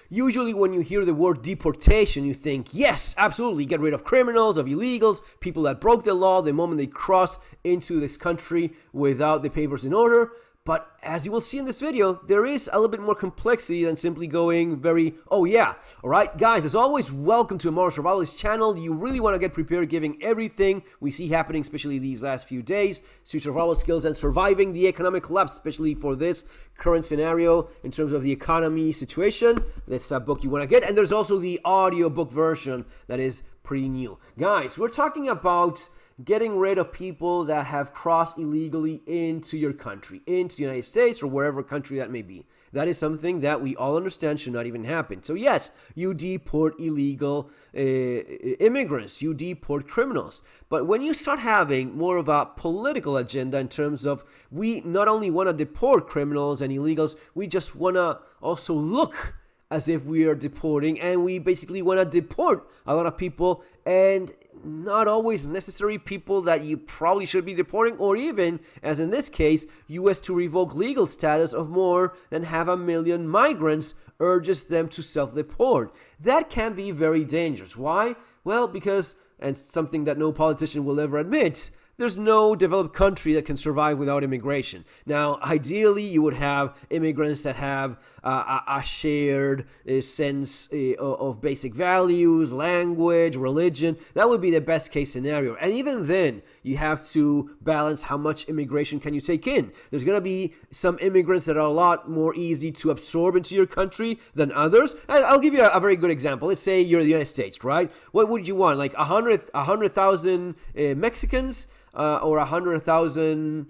Usually when you hear the word deportation, you think, yes, absolutely, get rid of criminals, of illegals, people that broke the law the moment they cross into this country without the papers in order. But as you will see in this video, there is a little bit more complexity than simply going oh yeah. All right, guys, as always, welcome to a Modern Survivalist channel. You really want to get prepared, giving everything we see happening, especially these last few days, to survival skills and surviving the economic collapse, especially for this current scenario in terms of the economy situation. This book you want to get. And there's also the audiobook version that is pretty new. Guys, we're talking about getting rid of people that have crossed illegally into your country, into the United States or wherever country that may be. That is something that we all understand should not even happen. So yes, you deport illegal immigrants, you deport criminals. But when you start having more of a political agenda in terms of we not only want to deport criminals and illegals, we just want to also look as if we are deporting, and we basically want to deport a lot of people, and not always necessary people that you probably should be deporting, or even, as in this case, U.S. to revoke legal status of more than 500,000 migrants urges them to self-deport. That can be very dangerous. Why? Well, because, and something that no politician will ever admit, there's no developed country that can survive without immigration. Now, ideally, you would have immigrants that have a shared sense of basic values, language, religion. That would be the best case scenario. And even then, you have to balance how much immigration can you take in. There's going to be some immigrants that are a lot more easy to absorb into your country than others. And I'll give you a very good example. Let's say you're the United States, right? What would you want? Like 100,000 Mexicans? Or 100,000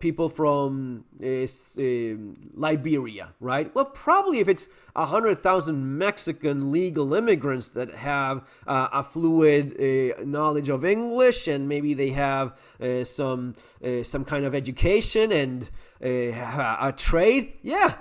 people from Liberia, right? Well, probably if it's 100,000 Mexican legal immigrants that have a fluid knowledge of English, and maybe they have some kind of education and a trade, yeah,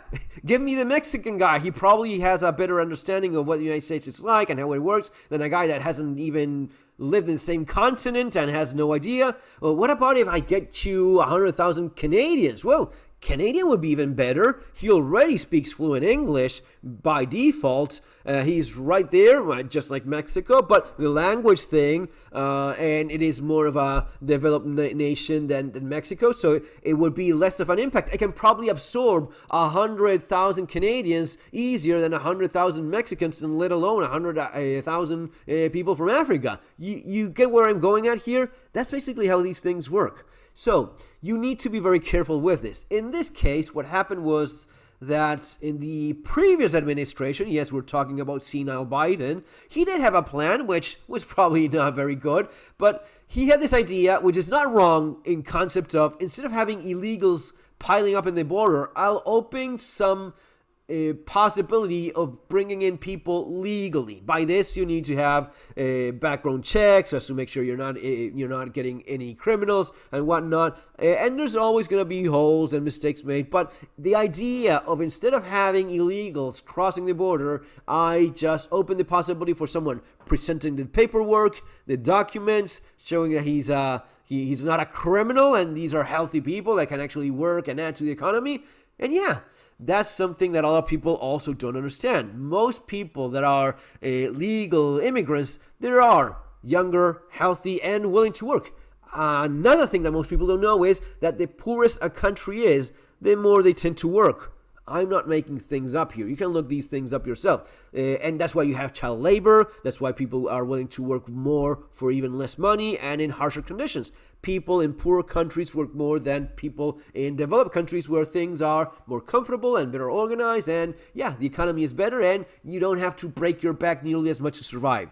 give me the Mexican guy. He probably has a better understanding of what the United States is like and how it works than a guy that hasn't even lived in the same continent and has no idea. Well, what about if I get you 100,000 Canadians? Well, Canadian would be even better. He already speaks fluent English by default. He's right there, just like Mexico, but the language thing, and it is more of a developed nation than Mexico, so it would be less of an impact. I can probably absorb 100,000 Canadians easier than 100,000 Mexicans, and let alone 100,000 people from Africa. You get where I'm going at here? That's basically how these things work. So you need to be very careful with this. In this case, what happened was that in the previous administration, yes, we're talking about senile Biden, he did have a plan, which was probably not very good, but he had this idea, which is not wrong in concept of, instead of having illegals piling up in the border, I'll open some possibility of bringing in people legally. By this, you need to have background checks just to make sure you're not getting any criminals and whatnot. And there's always going to be holes and mistakes made. But the idea of, instead of having illegals crossing the border, I just open the possibility for someone presenting the paperwork, the documents, showing that he's not a criminal and these are healthy people that can actually work and add to the economy. And yeah, that's something that a lot of people also don't understand. Most people that are legal immigrants, they are younger, healthy, and willing to work. Another thing that most people don't know is that the poorest a country is, the more they tend to work. I'm not making things up here. You can look these things up yourself. And that's why you have child labor. That's why people are willing to work more for even less money and in harsher conditions. People in poor countries work more than people in developed countries where things are more comfortable and better organized. And yeah, the economy is better and you don't have to break your back nearly as much to survive.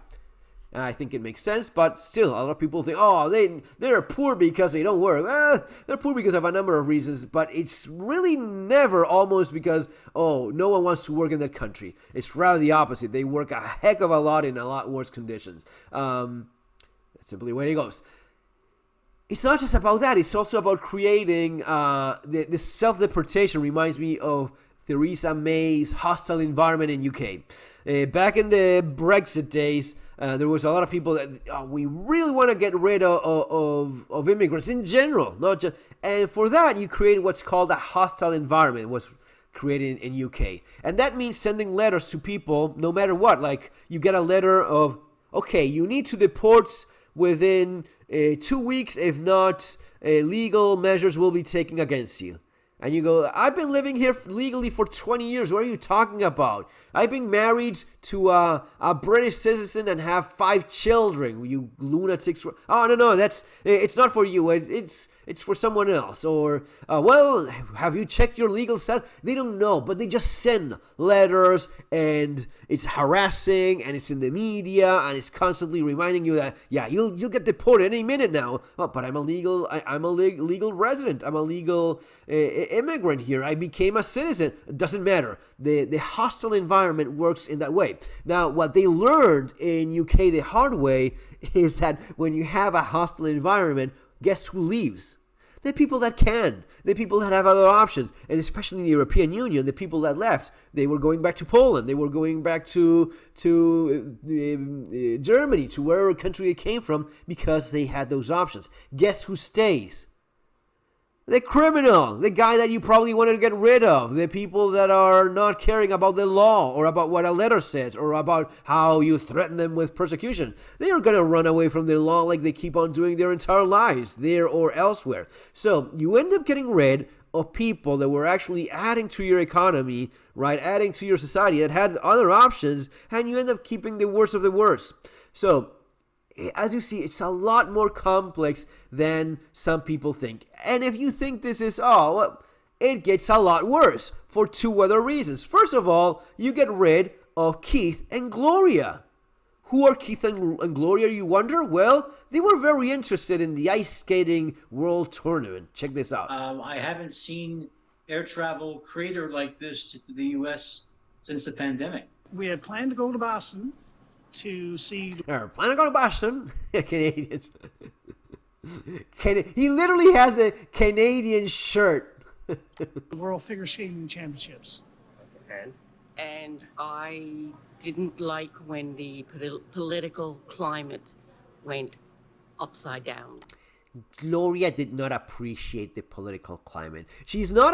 I think it makes sense, but still, a lot of people think, oh, they're poor because they don't work. Well, they're poor because of a number of reasons, but it's really never almost because, oh, no one wants to work in that country. It's rather the opposite. They work a heck of a lot in a lot worse conditions. That's simply the way it goes. It's not just about that. It's also about creating the self-deportation. Reminds me of Theresa May's hostile environment in UK. Back in the Brexit days, there was a lot of people that we really want to get rid of immigrants in general, not just. And for that, you created what's called a hostile environment. It was created in UK. And that means sending letters to people no matter what. Like you get a letter of, okay, you need to deport within 2 weeks. If not, legal measures will be taken against you. And you go, I've been living here legally for 20 years. What are you talking about? I've been married to a British citizen and have 5 children. You lunatics. Oh, no, it's not for you. It's for someone else. Or, well, have you checked your legal status? They don't know, but they just send letters, and it's harassing, and it's in the media, and it's constantly reminding you that, yeah, you'll get deported any minute now. Oh, but I'm a legal resident. I'm a legal immigrant here. I became a citizen. It doesn't matter. The hostile environment works in that way. Now, what they learned in UK the hard way is that when you have a hostile environment, guess who leaves? The people that can. The people that have other options. And especially in the European Union, the people that left, they were going back to Poland. They were going back to Germany, to wherever country they came from, because they had those options. Guess who stays? The criminal, the guy that you probably wanted to get rid of, the people that are not caring about the law or about what a letter says or about how you threaten them with persecution. They are going to run away from the law like they keep on doing their entire lives, there or elsewhere. So you end up getting rid of people that were actually adding to your economy, right, adding to your society, that had other options, and you end up keeping the worst of the worst. So as you see, it's a lot more complex than some people think. And if you think this is, it gets a lot worse for 2 other reasons. First of all, you get rid of Keith and Gloria. Who are Keith and Gloria, you wonder? Well, they were very interested in the ice skating world tournament. Check this out. I haven't seen air travel crater like this to the U.S. since the pandemic. We had planned to go to Boston to see. Plan to go to Boston. Canadians. He literally has a Canadian shirt. The World Figure Skating Championships. And I didn't like when the political climate went upside down. Gloria did not appreciate the political climate. She's not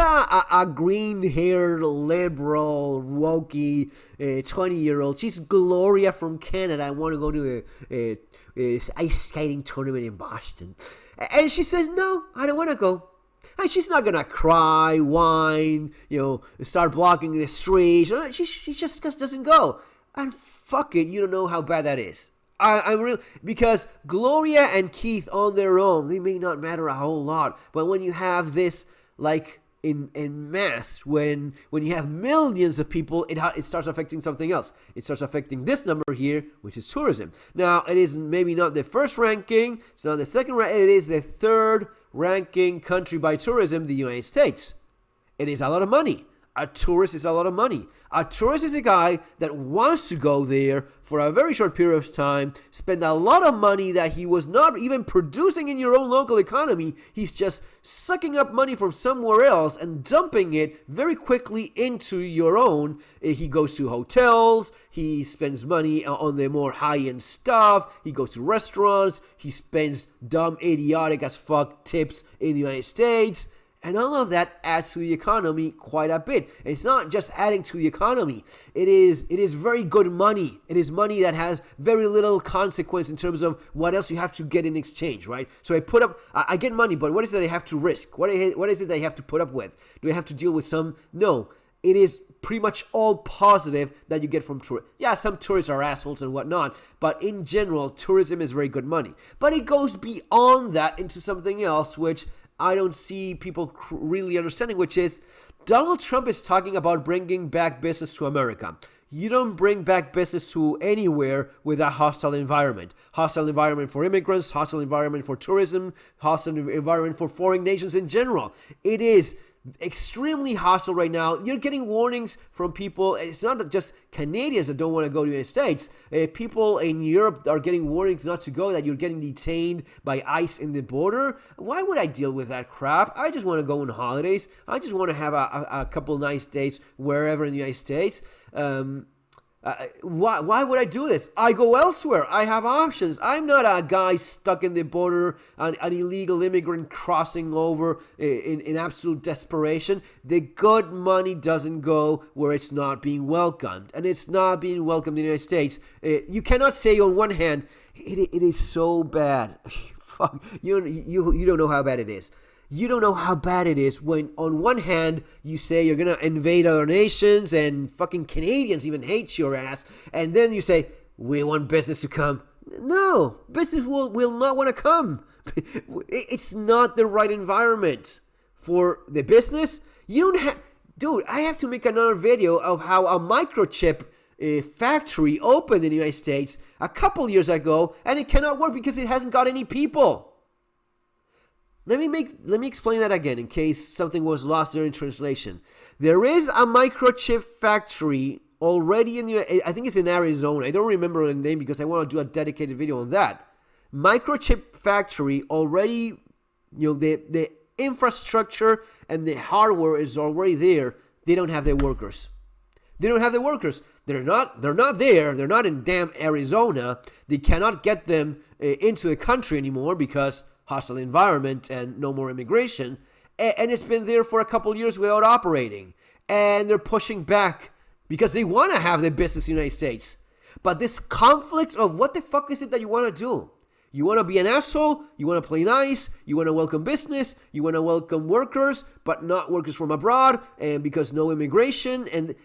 a green-haired, liberal, wokey 20-year-old. She's Gloria from Canada. I want to go to a ice skating tournament in Boston. And she says, no, I don't want to go. And she's not going to cry, whine, start blocking the streets. She just doesn't go. And fuck it, you don't know how bad that is. I'm really, because Gloria and Keith on their own, they may not matter a whole lot, but when you have this, like, in mass, when you have millions of people, it starts affecting something else. It starts affecting this number here, which is tourism. Now, it is maybe not the first ranking, it's not the second ranking, it is the third ranking country by tourism, the United States. It is a lot of money. A tourist is a lot of money. A tourist is a guy that wants to go there for a very short period of time, spend a lot of money that he was not even producing in your own local economy. He's just sucking up money from somewhere else and dumping it very quickly into your own. He goes to hotels. He spends money on the more high-end stuff. He goes to restaurants. He spends dumb, idiotic as fuck tips in the United States. And all of that adds to the economy quite a bit. And it's not just adding to the economy. It is very good money. It is money that has very little consequence in terms of what else you have to get in exchange, right? So I get money, but what is it I have to risk? What is it that I have to put up with? Do I have to deal with some? No. It is pretty much all positive that you get from tourists. Yeah, some tourists are assholes and whatnot, but in general, tourism is very good money. But it goes beyond that into something else, which I don't see people really understanding, which is Donald Trump is talking about bringing back business to America. You don't bring back business to anywhere with a hostile environment. Hostile environment for immigrants, hostile environment for tourism, hostile environment for foreign nations in general. It is extremely hostile right now. You're getting warnings from people. It's not just Canadians that don't want to go to the United States. People in Europe are getting warnings not to go, that you're getting detained by ICE in the border. Why would I deal with that crap? I just want to go on holidays. I just want to have a couple nice days wherever in the United States. Why would I do this? I go elsewhere. I have options. I'm not a guy stuck in the border, an illegal immigrant crossing over in absolute desperation. The good money doesn't go where it's not being welcomed. And it's not being welcomed in the United States. You cannot say on one hand, it is so bad. Fuck, you don't know how bad it is. You don't know how bad it is when on one hand you say you're going to invade other nations and fucking Canadians even hate your ass. And then you say, we want business to come. No, business will not want to come. It's not the right environment for the business. You don't have... Dude, I have to make another video of how a microchip factory opened in the United States a couple years ago and it cannot work because it hasn't got any people. Let me explain that again in case something was lost there in translation. There is a microchip factory already I think it's in Arizona. I don't remember the name because I want to do a dedicated video on that. Microchip factory already, the infrastructure and the hardware is already there. They don't have their workers. They're not there. They're not in damn Arizona. They cannot get them into the country anymore because hostile environment and no more immigration, and it's been there for a couple years without operating, and they're pushing back because they want to have their business in the United States. But this conflict of what the fuck is it that you want to do? You want to be an asshole, you want to play nice, you want to welcome business, you want to welcome workers, but not workers from abroad, and because no immigration, and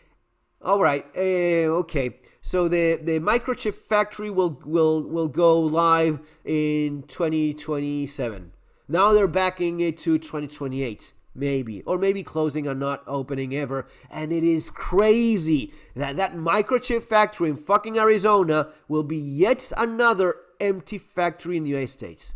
all right, okay. So the microchip factory will go live in 2027. Now they're backing it to 2028, maybe, or maybe closing and not opening ever. And it is crazy that microchip factory in fucking Arizona will be yet another empty factory in the United States.